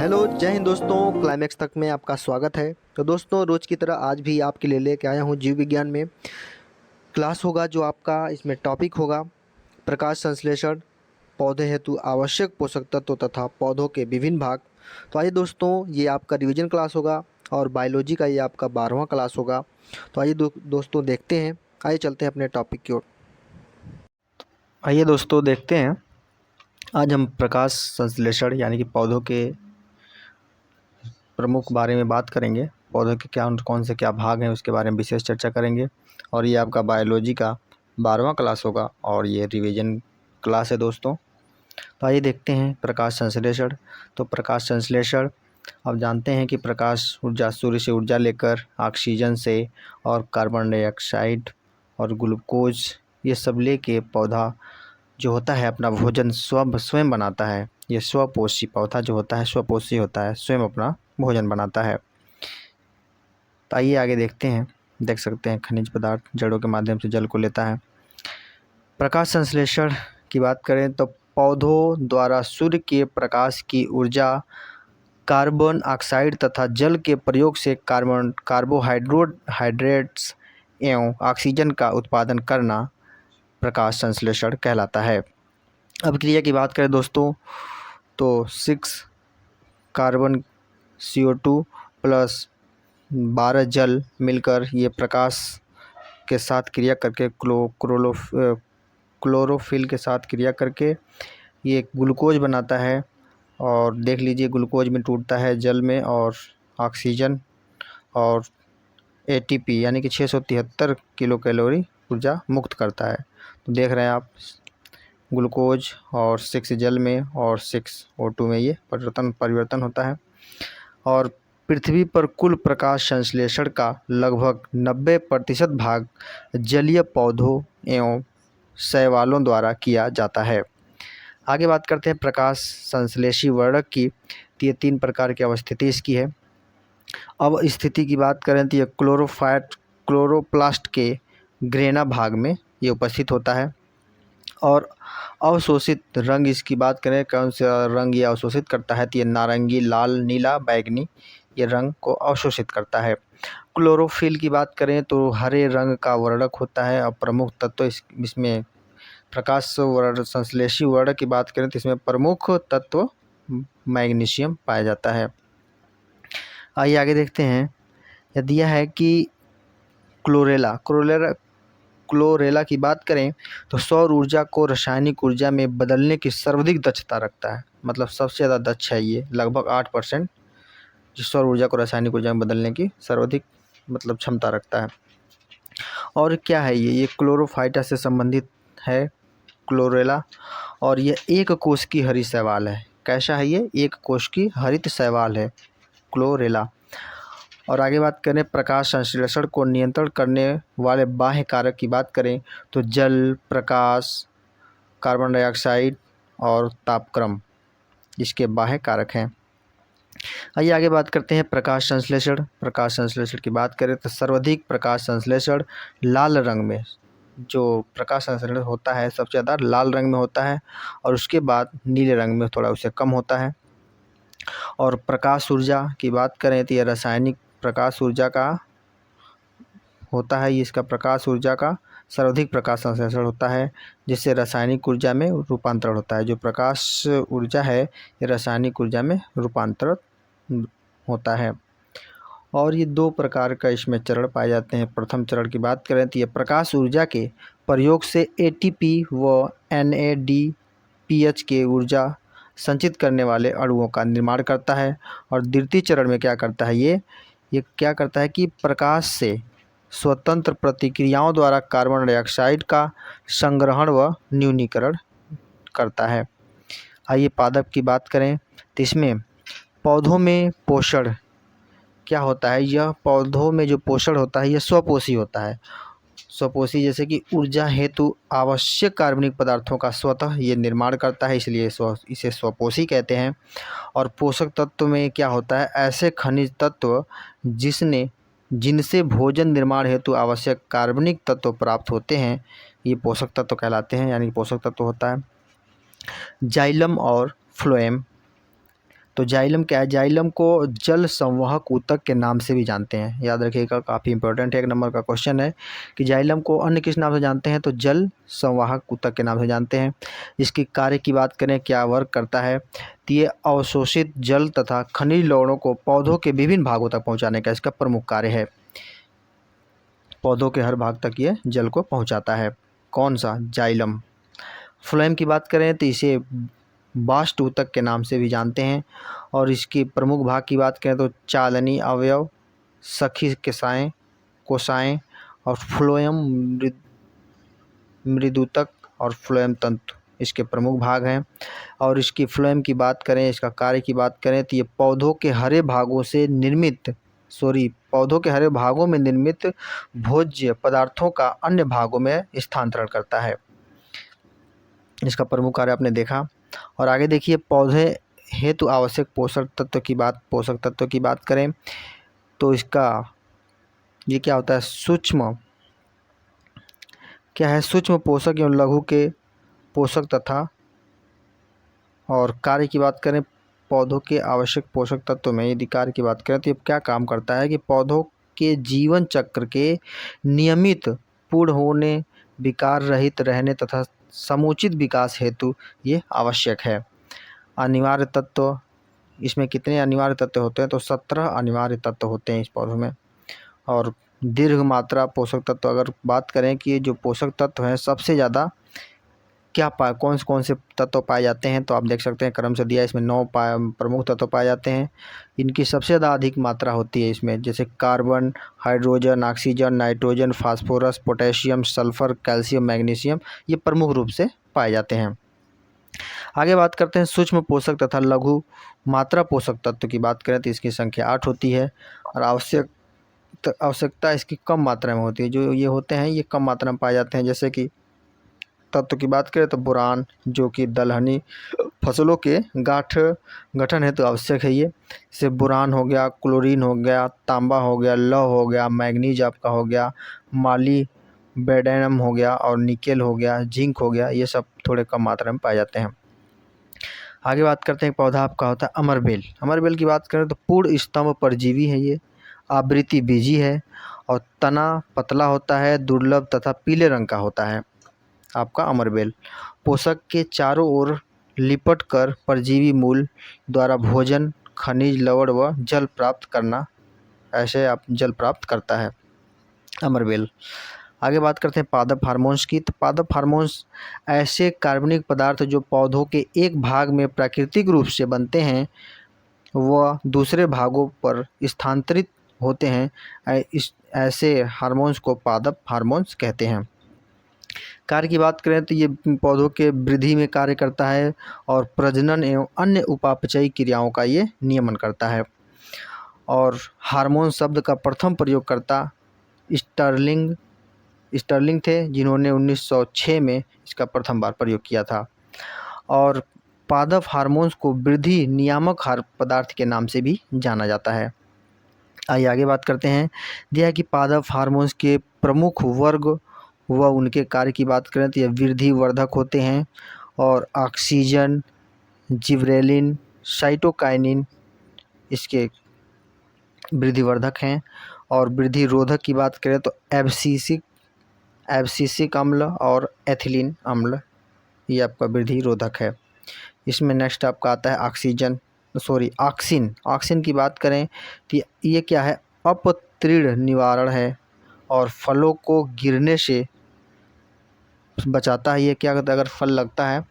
Hello जय हिंद दोस्तों, climax तक में आपका स्वागत है। तो दोस्तों, रोज़ की तरह आज भी आपके लिए लेके आया हूँ जीव विज्ञान में क्लास होगा। जो आपका इसमें टॉपिक होगा प्रकाश संश्लेषण, पौधे हेतु आवश्यक पोषक तत्व तथा पौधों के विभिन्न भाग। तो आइए दोस्तों, ये आपका रिवीजन क्लास होगा और बायोलॉजी का ये आपका 12वां क्लास होगा। तो आइए दोस्तों देखते हैं। आइए चलते हैं अपने टॉपिक की ओर। आइए दोस्तों देखते हैं, आज हम प्रकाश संश्लेषण यानी कि पौधों के प्रमुख बारे में बात करेंगे। पौधों के क्या कौन से क्या भाग हैं उसके बारे में विशेष चर्चा करेंगे। और ये आपका बायोलॉजी का 12वां क्लास होगा और ये रिवीजन क्लास है दोस्तों। तो आइए देखते हैं प्रकाश संश्लेषण। तो प्रकाश संश्लेषण, आप जानते हैं कि प्रकाश ऊर्जा सूर्य से ऊर्जा लेकर ऑक्सीजन से और कार्बन डाइऑक्साइड और ग्लूकोज ये सब लेके पौधा जो होता है अपना भोजन स्वयं बनाता है। ये स्वपोषी पौधा जो होता है स्वपोषी होता है, स्वयं अपना भोजन बनाता है। तो आइए आगे देखते हैं। देख सकते हैं खनिज पदार्थ जड़ों के माध्यम से जल को लेता है। प्रकाश संश्लेषण की बात करें तो पौधों द्वारा सूर्य के प्रकाश की ऊर्जा कार्बन ऑक्साइड तथा जल के प्रयोग से कार्बोहाइड्रेट्स एवं ऑक्सीजन का उत्पादन करना प्रकाश संश्लेषण कहलाता है। अब क्रिया की बात करें दोस्तों तो 6 कार्बन CO2 प्लस 12 जल मिलकर ये प्रकाश के साथ क्रिया करके क्लोरोफिल के साथ क्रिया करके ये ग्लूकोज बनाता है। और देख लीजिए ग्लूकोज में टूटता है जल में और ऑक्सीजन और ATP यानी कि 673 किलो कैलोरी ऊर्जा मुक्त करता है। तो देख रहे हैं आप ग्लूकोज और 6 जल में और 6 O2 में ये परिवर्तन होता है। और पृथ्वी पर कुल प्रकाश संश्लेषण का लगभग 90% भाग जलीय पौधों एवं शैवालों द्वारा किया जाता है। आगे बात करते हैं प्रकाश संश्लेषी वर्णक की। तो ये 3 प्रकार की अवस्थिति इसकी है। अब स्थिति की बात करें तो ये क्लोरोप्लास्ट के ग्रेना भाग में ये उपस्थित होता है। और अवशोषित रंग इसकी बात करें कौन सा रंग ये अवशोषित करता है तो ये नारंगी, लाल, नीला, बैंगनी ये रंग को अवशोषित करता है। क्लोरोफिल की बात करें तो हरे रंग का वर्णक होता है। और प्रमुख तत्व इसमें प्रकाश संश्लेषी वर्णक की बात करें तो इसमें प्रमुख तत्व मैग्नीशियम पाया जाता है। आइए आगे देखते हैं। यह दिया है कि क्लोरेला की बात करें तो सौर ऊर्जा को रासायनिक ऊर्जा में बदलने की सर्वाधिक दक्षता रखता है। मतलब सबसे ज़्यादा दक्ष है ये, लगभग 8% जो सौर ऊर्जा को रासायनिक ऊर्जा में बदलने की सर्वाधिक मतलब क्षमता रखता है। और क्या है ये क्लोरोफाइटा से संबंधित है क्लोरेला। और ये एक कोश की हरी शैवाल है। कैसा है ये? एक कोश की हरित शैवाल है क्लोरेला। और आगे बात करें प्रकाश संश्लेषण को नियंत्रण करने वाले बाह्य कारक की बात करें तो जल, प्रकाश, कार्बन डाइऑक्साइड और तापक्रम इसके बाह्य कारक हैं। आइए आगे बात करते हैं प्रकाश संश्लेषण। प्रकाश संश्लेषण की बात करें तो सर्वाधिक प्रकाश संश्लेषण लाल रंग में, जो प्रकाश संश्लेषण होता है सबसे ज़्यादा लाल रंग में होता है और उसके बाद नीले रंग में थोड़ा उससे कम होता है। और प्रकाश ऊर्जा की बात करें तो यह रासायनिक प्रकाश ऊर्जा का होता है। इसका प्रकाश ऊर्जा का सर्वाधिक प्रकाश संश्लेषण होता है जिससे रासायनिक ऊर्जा में रूपांतरण होता है। जो प्रकाश ऊर्जा है ये रासायनिक ऊर्जा में रूपांतरित होता है। और ये 2 प्रकार का इसमें चरण पाए जाते हैं। प्रथम चरण की बात करें तो ये प्रकाश ऊर्जा के प्रयोग से ATP व NADPH के ऊर्जा संचित करने वाले अणुओं का निर्माण करता है। और द्वितीय चरण में क्या करता है ये क्या करता है कि प्रकाश से स्वतंत्र प्रतिक्रियाओं द्वारा कार्बन डाइऑक्साइड का संग्रहण व न्यूनीकरण करता है। आइए पादप की बात करें तो इसमें पौधों में पोषण क्या होता है। यह पौधों में जो पोषण होता है यह स्वपोषी होता है। स्वपोषी जैसे कि ऊर्जा हेतु आवश्यक कार्बनिक पदार्थों का स्वतः ये निर्माण करता है, इसलिए इसे स्वपोषी कहते हैं। और पोषक तत्व में क्या होता है, ऐसे खनिज तत्व जिनसे भोजन निर्माण हेतु आवश्यक कार्बनिक तत्व प्राप्त होते हैं ये पोषक तत्व कहलाते हैं, यानी पोषक तत्व होता है। जाइलम और फ्लोएम तो जाइलम क्या है? जाइलम को जल संवाहक ऊतक के नाम से भी जानते हैं। याद रखिएगा, काफ़ी इंपॉर्टेंट है, 1 नंबर का क्वेश्चन है कि जाइलम को अन्य किस नाम से जानते हैं? तो जल संवाहक ऊतक के नाम से जानते हैं। इसकी कार्य की बात करें, क्या वर्क करता है? तो ये अवशोषित जल तथा खनिज लवणों को पौधों के विभिन्न भागों तक पहुँचाने का इसका प्रमुख कार्य है। पौधों के हर भाग तक ये जल को पहुँचाता है। कौन सा? जाइलम। फ्लोएम की बात करें तो इसे बास्ट ऊतक के नाम से भी जानते हैं। और इसकी प्रमुख भाग की बात करें तो चालनी अवयव, सखी कोशाएं और फ्लोएम मृदूतक और फ्लोएम तंतु इसके प्रमुख भाग हैं। और इसकी फ्लोएम की बात करें, इसका कार्य की बात करें तो ये पौधों के हरे भागों में निर्मित भोज्य पदार्थों का अन्य भागों में स्थानांतरण करता है। इसका प्रमुख कार्य आपने देखा। और आगे देखिए, पौधे हेतु आवश्यक पोषक तत्व की बात करें तो इसका ये क्या होता है? सूक्ष्म पोषक एवं लघु के पोषक तथा। और कार्य की बात करें, पौधों के आवश्यक पोषक तत्व में यदि कार्य की बात करें तो ये क्या काम करता है कि पौधों के जीवन चक्र के नियमित पूर्ण होने, विकार रहित रहने तथा समुचित विकास हेतु ये आवश्यक है। अनिवार्य तत्व, इसमें कितने अनिवार्य तत्व होते हैं? तो 17 अनिवार्य तत्व होते हैं इस पौधों में। और दीर्घ मात्रा पोषक तत्व, अगर बात करें कि जो पोषक तत्व हैं सबसे ज़्यादा कौन से तत्व पाए जाते हैं, तो आप देख सकते हैं क्रम से दिया, इसमें 9 प्रमुख तत्व पाए जाते हैं। इनकी सबसे ज़्यादा अधिक मात्रा होती है इसमें, जैसे carbon, hydrogen, oxygen, nitrogen, phosphorus, potassium, sulphur, calcium, magnesium, ये प्रमुख रूप से पाए जाते हैं। आगे बात करते हैं सूक्ष्म पोषक तथा लघु मात्रा पोषक तत्व की बात करें तो इसकी संख्या 8 होती है। और आवश्यकता इसकी कम मात्रा में होती है। जो ये होते हैं ये कम मात्रा में पाए जाते हैं। जैसे कि तत्व की बात करें तो बोरान, जो कि दलहनी फसलों के गठन हेतु आवश्यक है। ये जैसे बोरान हो गया, क्लोरीन हो गया, तांबा हो गया, लौह हो गया, मैग्नीज आपका हो गया, मालिब्डेनम हो गया और निकेल हो गया, जिंक हो गया, ये सब थोड़े कम मात्रा में पाए जाते हैं। आगे बात करते हैं, पौधा आपका होता है अमरबेल। अमरबेल की बात करें तो पूर्ण स्तंभ परजीवी है, ये आवृत्ति बीजी है और तना पतला होता है, दुर्लभ तथा पीले रंग का होता है आपका अमरबेल। पोषक के चारों ओर लिपट कर परजीवी मूल द्वारा भोजन, खनिज, लवण व जल प्राप्त करता है अमरबेल। आगे बात करते हैं पादप हार्मोन्स की। तो पादप हार्मोन्स ऐसे कार्बनिक पदार्थ जो पौधों के एक भाग में प्राकृतिक रूप से बनते हैं वह दूसरे भागों पर स्थानांतरित होते हैं, ऐसे हार्मोन्स को पादप हार्मोन्स कहते हैं। कार्य की बात करें तो ये पौधों के वृद्धि में कार्य करता है और प्रजनन एवं अन्य उपापचयी क्रियाओं का ये नियमन करता है। और हार्मोन शब्द का प्रथम प्रयोगकर्ता स्टर्लिंग थे, जिन्होंने 1906 में इसका प्रथम बार प्रयोग किया था। और पादप हार्मोन्स को वृद्धि नियामक पदार्थ के नाम से भी जाना जाता है। आइए आगे बात करते हैं। दिया है कि पादप हार्मोन्स के प्रमुख वर्ग व उनके कार्य की बात करें तो ये वृद्धि वर्धक होते हैं और ऑक्सीजन, जिबरेलिन, साइटोकाइनिन इसके वृद्धि वर्धक हैं। और वृद्धि रोधक की बात करें तो एब्सिसिक अम्ल और एथिलीन अम्ल ये आपका वृद्धि रोधक है। इसमें नेक्स्ट आपका आता है ऑक्सिन की बात करें तो ये क्या है? अपतृण निवारण है और फलों को गिरने से बचाता है। ये क्या करता है? अगर फल लगता है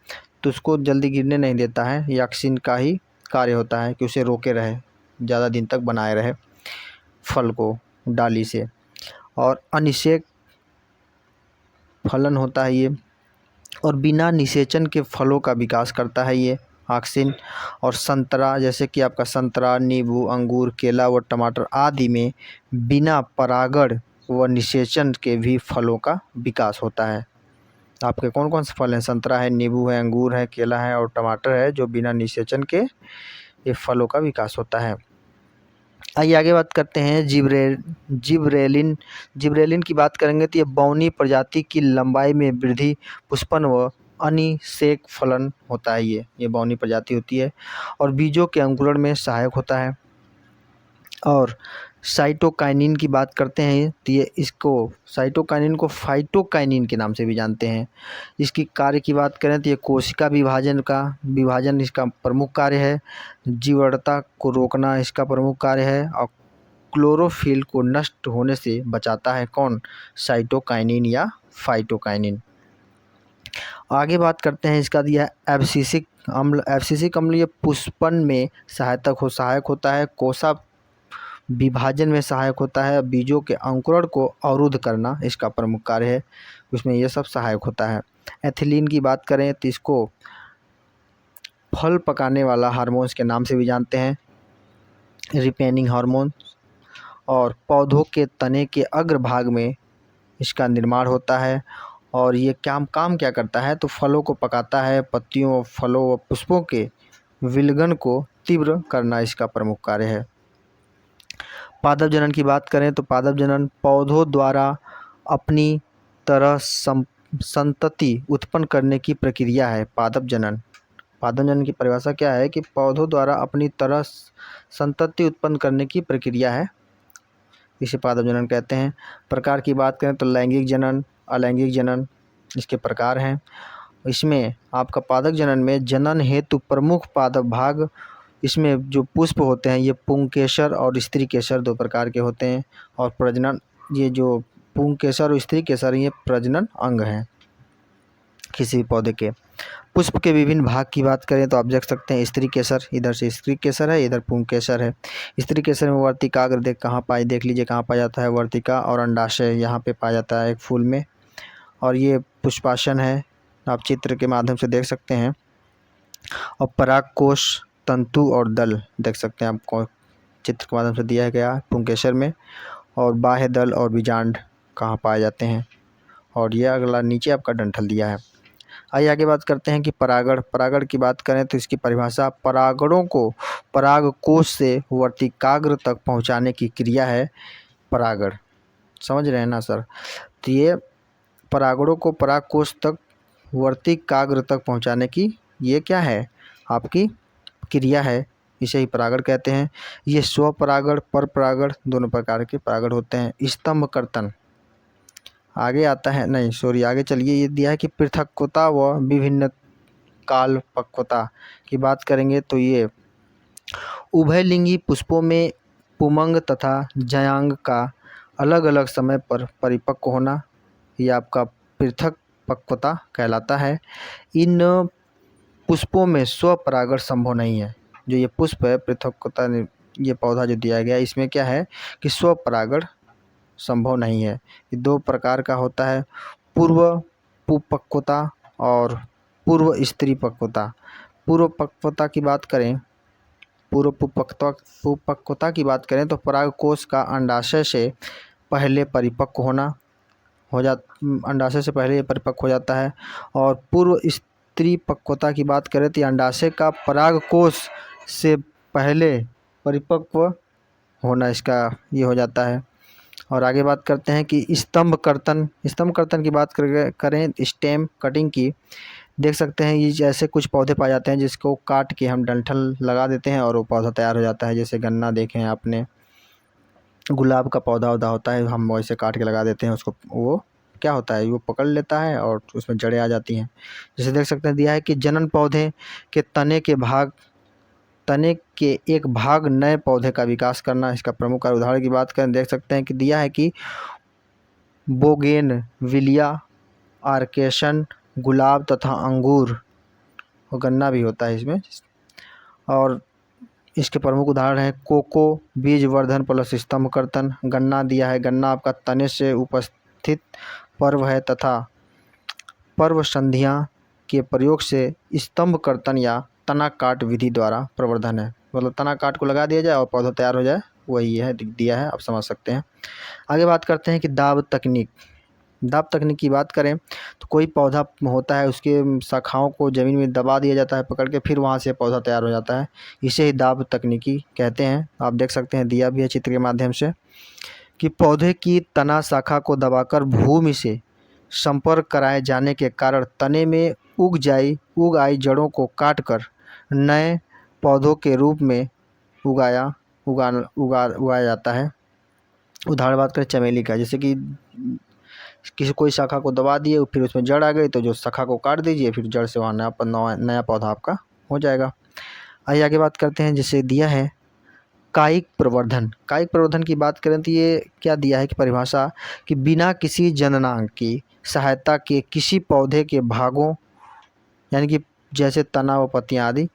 तो उसको जल्दी गिरने नहीं देता है। ये ऑक्सिन का ही कार्य होता है कि उसे रोके रहे, ज़्यादा दिन तक बनाए रहे फल को डाली से। और अनिषेक फलन होता है ये, और बिना निषेचन के फलों का विकास करता है ये ऑक्सिन। और संतरा, जैसे कि आपका संतरा, नींबू, अंगूर, केला व टमाटर आदि में बिना परागण व निषेचन के भी फलों का विकास होता है। आपके कौन कौन से फल हैं? संतरा है, नींबू है, अंगूर है, केला है और टमाटर है, जो बिना निषेचन के ये फलों का विकास होता है। आइए आगे बात करते हैं जिब्रेलिन की बात करेंगे तो ये बौनी प्रजाति की लंबाई में वृद्धि, पुष्पन व अनिषेक फलन होता है। ये बौनी प्रजाति होती है और बीजों के अंकुरण में सहायक होता है। और साइटोकाइनिन की बात करते हैं तो ये इसको साइटोकाइनिन को फाइटोकाइनिन के नाम से भी जानते हैं। इसकी कार्य की बात करें तो ये कोशिका विभाजन इसका प्रमुख कार्य है। जीवड़ता को रोकना इसका प्रमुख कार्य है और क्लोरोफिल को नष्ट होने से बचाता है। कौन? साइटोकाइनिन या फाइटोकाइनिन। आगे बात करते हैं इसका दिया है एब्सिसिक अम्ल। एब्सिसिक अम्ल ये पुष्पन में सहायक होता है, कोशा विभाजन में सहायक होता है, बीजों के अंकुरण को अवरुद्ध करना इसका प्रमुख कार्य है, उसमें ये सब सहायक होता है। एथिलीन की बात करें तो इसको फल पकाने वाला हार्मोन्स के नाम से भी जानते हैं, रिपेनिंग हार्मोन। और पौधों के तने के अग्रभाग में इसका निर्माण होता है और ये काम क्या करता है तो फलों को पकाता है, पत्तियों, फलों व पुष्पों के विलगन को तीव्र करना इसका प्रमुख कार्य है। पादप जनन की बात करें तो पादप जनन पौधों द्वारा अपनी तरह संतति उत्पन्न करने की प्रक्रिया है। पादप जनन की परिभाषा क्या है कि पौधों द्वारा अपनी तरह संतति उत्पन्न करने की प्रक्रिया है, इसे पादप जनन कहते हैं। प्रकार की बात करें तो लैंगिक जनन, अलैंगिक जनन इसके प्रकार हैं। इसमें आपका पादप जनन में जनन हेतु प्रमुख पादप भाग, इसमें जो पुष्प होते हैं ये पुंकेसर और स्त्री केसर दो प्रकार के होते हैं। और प्रजनन, ये जो पुंकेसर और स्त्री केसर ये प्रजनन अंग हैं किसी भी पौधे के। पुष्प के विभिन्न भाग की बात करें तो आप देख सकते हैं स्त्री केसर, इधर से स्त्री केसर है, इधर पुंकेसर है। स्त्री केसर में वर्तिकाग्र देख लीजिए कहाँ पाया जाता है, वर्तिका और अंडाशय यहाँ पे पाया जाता है एक फूल में। और ये पुष्पासन है, आप चित्र के माध्यम से देख सकते हैं। और परागकोश, तंतु और दल देख सकते हैं आपको चित्र के माध्यम से दिया गया पुंकेसर में। और बाह्य दल और बीजांड कहाँ पाए जाते हैं। और ये अगला नीचे आपका डंठल दिया है। आइए आगे बात करते हैं कि परागण की बात करें तो इसकी परिभाषा परागणों को परागकोश से वर्तिकाग्र तक पहुंचाने की क्रिया है परागण। समझ रहे हैं ना सर? तो ये परागणों को परागकोश तक वर्तिकाग्र तक पहुंचाने की ये क्या है आपकी क्रिया है, इसे ही परागण कहते हैं। ये स्वपरागण, परपरागण दोनों प्रकार के परागण होते हैं। स्तंभकर्तन आगे आता है, नहीं सॉरी आगे चलिए, ये दिया है कि पृथकता व विभिन्न कालपक्वता की बात करेंगे तो ये उभयलिंगी पुष्पों में पुमंग तथा जयांग का अलग अलग समय पर परिपक्व होना, ये आपका पृथक पक्वता कहलाता है। इन पुष्पों में स्वपरागण संभव नहीं है। जो ये पुष्प है पृथकता, ये पौधा जो दिया गया इसमें क्या है कि स्वपरागण संभव नहीं है। ये दो प्रकार का होता है, पूर्व पुपक्वता और पूर्व स्त्री पक्वता। पूर्व पक्वता की बात करें, पूर्व पुपक्वता की बात करें तो परागकोश का अंडाशय से पहले परिपक्व अंडाशय से पहले परिपक्व हो जाता है। और पूर्व स्त्री पक्वता की बात करें तो अंडाशय का परागकोश से पहले परिपक्व होना इसका ये हो जाता है। और आगे बात करते हैं कि स्तंभकर्तन की बात करें स्टेम कटिंग की, देख सकते हैं ये जैसे कुछ पौधे पाए जाते हैं जिसको काट के हम डंठल लगा देते हैं और वो पौधा तैयार हो जाता है। जैसे गन्ना देखें आपने, गुलाब का पौधा होता है, हम वैसे काट के लगा देते हैं उसको, वो क्या होता है वो पकड़ लेता है और उसमें जड़ें आ जाती हैं। जैसे देख सकते हैं दिया है कि जनन पौधे के तने के एक भाग नए पौधे का विकास करना इसका प्रमुख कार्य। उदाहरण की बात करें देख सकते हैं कि दिया है कि बोगेनविलिया, आर्केशन, गुलाब तथा अंगूर और गन्ना भी होता है इसमें। और इसके प्रमुख उदाहरण हैं कोको, बीज वर्धन प्लस स्तंभकर्तन। गन्ना दिया है, गन्ना आपका तने से उपस्थित पर्व है तथा पर्व संधियाँ के प्रयोग से स्तंभकर्तन या तना काट विधि द्वारा प्रवर्धन है। मतलब तना काट को लगा दिया जाए और पौधा तैयार हो जाए, वही है दिया है, आप समझ सकते हैं। आगे बात करते हैं कि दाब तकनीक की बात करें तो कोई पौधा होता है उसके शाखाओं को ज़मीन में दबा दिया जाता है पकड़ के, फिर वहाँ से पौधा तैयार हो जाता है, इसे ही दाब तकनीकी कहते हैं। आप देख सकते हैं दिया भी है चित्र के माध्यम से कि पौधे की तना शाखा को दबाकर भूमि से संपर्क कराए जाने के कारण तने में उग आई जड़ों को काटकर नए पौधों के रूप में उगाया जाता है। उदाहरण बात करें चमेली का, जैसे कि किसी कोई शाखा को दबा दिए, फिर उसमें जड़ आ गई, तो जो शाखा को काट दीजिए, फिर जड़ से वहाँ नया पौधा आपका हो जाएगा। आइए आगे बात करते हैं। जैसे दिया है कायिक प्रवर्धन। कायिक प्रवर्धन की बात करें तो ये क्या दिया है कि परिभाषा, कि बिना किसी जननांग की सहायता के किसी पौधे के भागों, यानी कि जैसे तना व पत्तियाँ आदि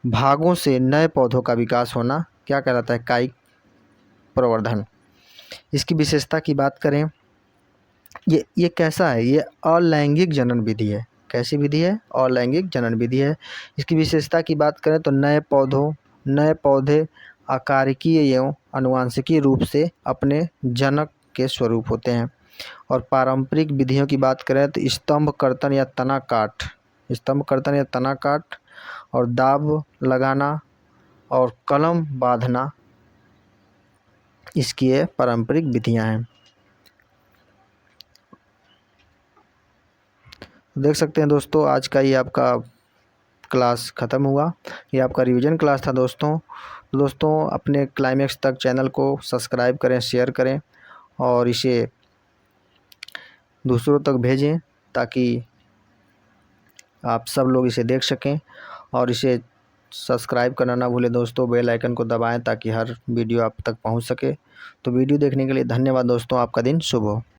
भागों से नए पौधों का विकास होना क्या कहलाता है, कायिक प्रवर्धन। इसकी विशेषता की बात करें, ये कैसा है, ये अलैंगिक जनन विधि है। कैसी विधि है, अलैंगिक जनन विधि है। इसकी विशेषता की बात करें तो नए पौधे आकारिकीय एवं आनुवांशिकीय रूप से अपने जनक के स्वरूप होते हैं। और पारंपरिक विधियों की बात करें तो स्तंभ कर्तन या तना काट और दाब लगाना और कलम बांधना, इसकी ये पारंपरिक विधियां हैं। देख सकते हैं दोस्तों, आज का ये आपका क्लास ख़त्म हुआ। ये आपका रिवीजन क्लास था दोस्तों अपने क्लाइमेक्स तक चैनल को सब्सक्राइब करें, शेयर करें और इसे दूसरों तक भेजें, ताकि आप सब लोग इसे देख सकें। और इसे सब्सक्राइब करना ना भूलें दोस्तों, बेल आइकन को दबाएं ताकि हर वीडियो आप तक पहुंच सके। तो वीडियो देखने के लिए धन्यवाद दोस्तों, आपका दिन शुभ हो।